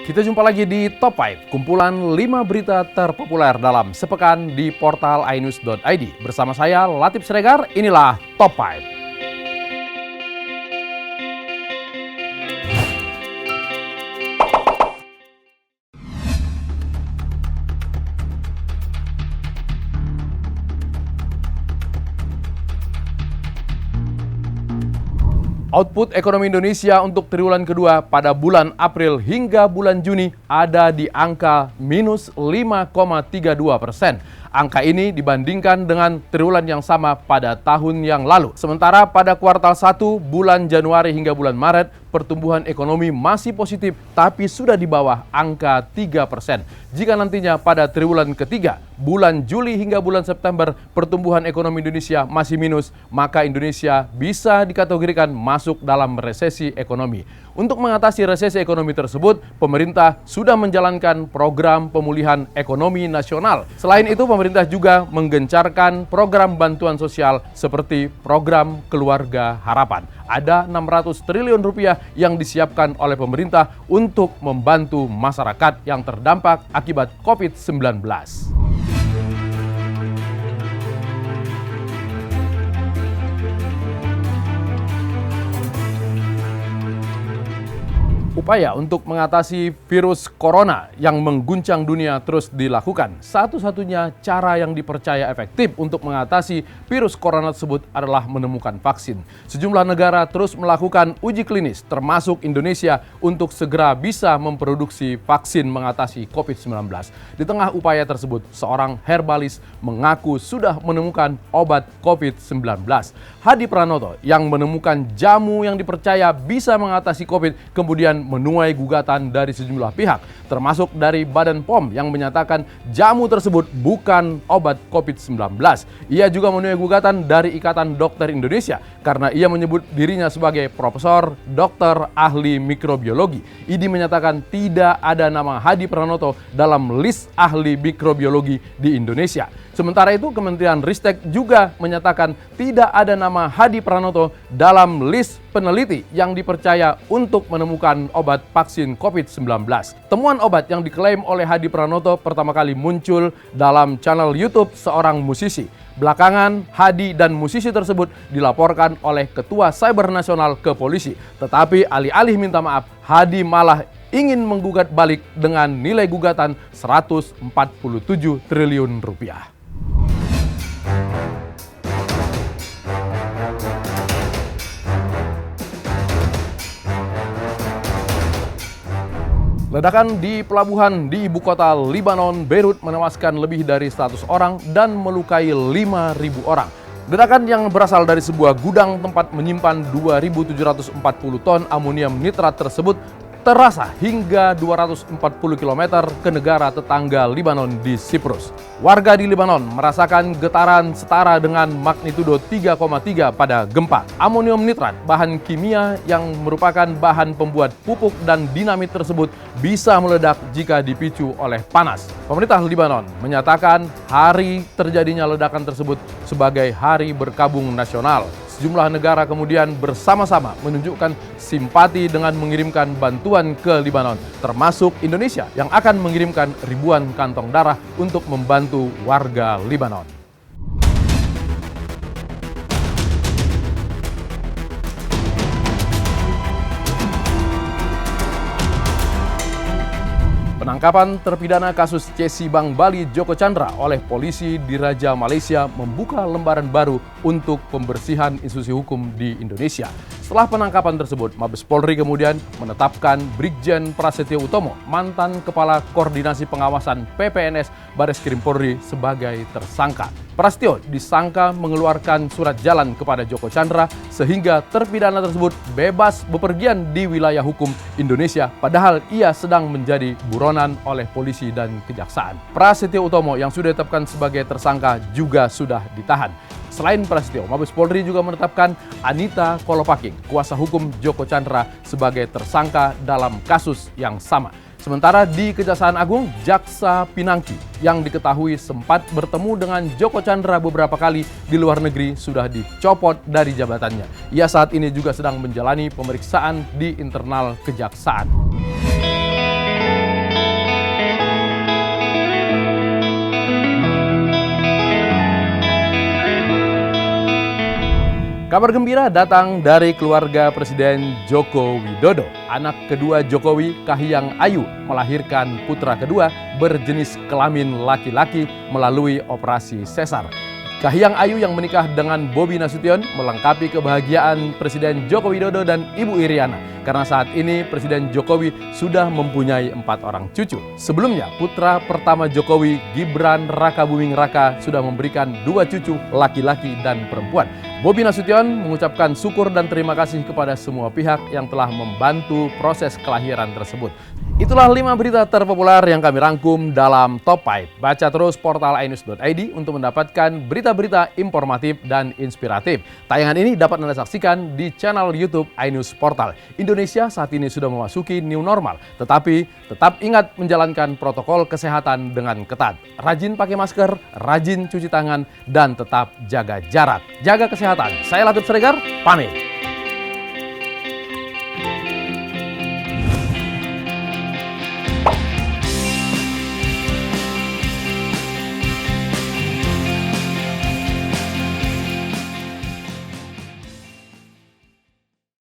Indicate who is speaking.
Speaker 1: Kita jumpa lagi di Top 5, kumpulan 5 berita terpopuler dalam sepekan di portal inews.id. Bersama saya, Latif Siregar, inilah Top 5. Output ekonomi Indonesia untuk triwulan kedua pada bulan April hingga bulan Juni ada di angka minus 5,32%. Angka ini dibandingkan dengan triwulan yang sama pada tahun yang lalu. Sementara pada kuartal 1 bulan Januari hingga bulan Maret, pertumbuhan ekonomi masih positif tapi sudah di bawah angka 3%. Jika nantinya pada triwulan ketiga, bulan Juli hingga bulan September, pertumbuhan ekonomi Indonesia masih minus, maka Indonesia bisa dikategorikan masuk dalam resesi ekonomi. Untuk mengatasi resesi ekonomi tersebut, pemerintah sudah menjalankan program pemulihan ekonomi nasional. Selain itu, pemerintah juga menggencarkan program bantuan sosial seperti program Keluarga Harapan. Ada 600 triliun rupiah yang disiapkan oleh pemerintah untuk membantu masyarakat yang terdampak akibat COVID-19. Upaya untuk mengatasi virus corona yang mengguncang dunia terus dilakukan. Satu-satunya cara yang dipercaya efektif untuk mengatasi virus corona tersebut adalah menemukan vaksin. Sejumlah negara terus melakukan uji klinis, termasuk Indonesia, untuk segera bisa memproduksi vaksin mengatasi COVID-19. Di tengah upaya tersebut, seorang herbalis mengaku sudah menemukan obat COVID-19. Hadi Pranoto yang menemukan jamu yang dipercaya bisa mengatasi COVID kemudian menuai gugatan dari sejumlah pihak, termasuk dari Badan POM yang menyatakan jamu tersebut bukan obat COVID-19. Ia juga menuai gugatan dari Ikatan Dokter Indonesia karena ia menyebut dirinya sebagai profesor, dokter, ahli mikrobiologi. IDI menyatakan tidak ada nama Hadi Pranoto dalam list ahli mikrobiologi di Indonesia. Sementara itu, Kementerian Ristek juga menyatakan tidak ada nama Hadi Pranoto dalam list peneliti yang dipercaya untuk menemukan obat vaksin COVID-19. Temuan obat yang diklaim oleh Hadi Pranoto pertama kali muncul dalam channel YouTube seorang musisi. Belakangan, Hadi dan musisi tersebut dilaporkan oleh Ketua Cyber Nasional ke polisi. Tetapi alih-alih minta maaf, Hadi malah ingin menggugat balik dengan nilai gugatan 147 triliun rupiah. Ledakan di pelabuhan di ibu kota Lebanon, Beirut, menewaskan lebih dari 100 orang dan melukai 5.000 orang. Ledakan yang berasal dari sebuah gudang tempat menyimpan 2.740 ton amonium nitrat tersebut terasa hingga 240 km ke negara tetangga Lebanon di Siprus. Warga di Lebanon merasakan getaran setara dengan magnitudo 3,3 pada gempa. Amonium nitrat, bahan kimia yang merupakan bahan pembuat pupuk dan dinamit tersebut bisa meledak jika dipicu oleh panas. Pemerintah Lebanon menyatakan hari terjadinya ledakan tersebut sebagai hari berkabung nasional. Sejumlah negara kemudian bersama-sama menunjukkan simpati dengan mengirimkan bantuan ke Lebanon, termasuk Indonesia yang akan mengirimkan ribuan kantong darah untuk membantu warga Lebanon. Penangkapan terpidana kasus cesi Bank Bali Joko Chandra oleh polisi di Raja Malaysia membuka lembaran baru untuk pembersihan institusi hukum di Indonesia. Setelah penangkapan tersebut, Mabes Polri kemudian menetapkan Brigjen Prasetyo Utomo, mantan Kepala Koordinasi Pengawasan PPNS Bareskrim Polri, sebagai tersangka. Prasetyo disangka mengeluarkan surat jalan kepada Joko Chandra sehingga terpidana tersebut bebas bepergian di wilayah hukum Indonesia, padahal ia sedang menjadi buronan oleh polisi dan kejaksaan. Prasetyo Utomo yang sudah ditetapkan sebagai tersangka juga sudah ditahan. Selain Prasetyo, Mabes Polri juga menetapkan Anita Kolopaking, kuasa hukum Joko Chandra, sebagai tersangka dalam kasus yang sama. Sementara di Kejaksaan Agung, Jaksa Pinangki yang diketahui sempat bertemu dengan Joko Chandra beberapa kali di luar negeri sudah dicopot dari jabatannya. Ia saat ini juga sedang menjalani pemeriksaan di internal Kejaksaan. Kabar gembira datang dari keluarga Presiden Joko Widodo. Anak kedua Jokowi, Kahiyang Ayu, melahirkan putra kedua berjenis kelamin laki-laki melalui operasi sesar. Kahiyang Ayu yang menikah dengan Bobi Nasution melengkapi kebahagiaan Presiden Joko Widodo dan Ibu Iriana. Karena saat ini Presiden Jokowi sudah mempunyai 4 orang cucu. Sebelumnya, putra pertama Jokowi, Gibran Rakabuming Raka, sudah memberikan 2 cucu laki-laki dan perempuan. Bobi Nasution mengucapkan syukur dan terima kasih kepada semua pihak yang telah membantu proses kelahiran tersebut. Itulah 5 berita terpopuler yang kami rangkum dalam Top 5. Baca terus portal inews.id untuk mendapatkan berita-berita informatif dan inspiratif. Tayangan ini dapat Anda saksikan di channel YouTube iNews Portal. Indonesia saat ini sudah memasuki new normal, tetapi tetap ingat menjalankan protokol kesehatan dengan ketat. Rajin pakai masker, rajin cuci tangan, dan tetap jaga jarak. Jaga kesehatan. Saya Latut Sregar, pamit.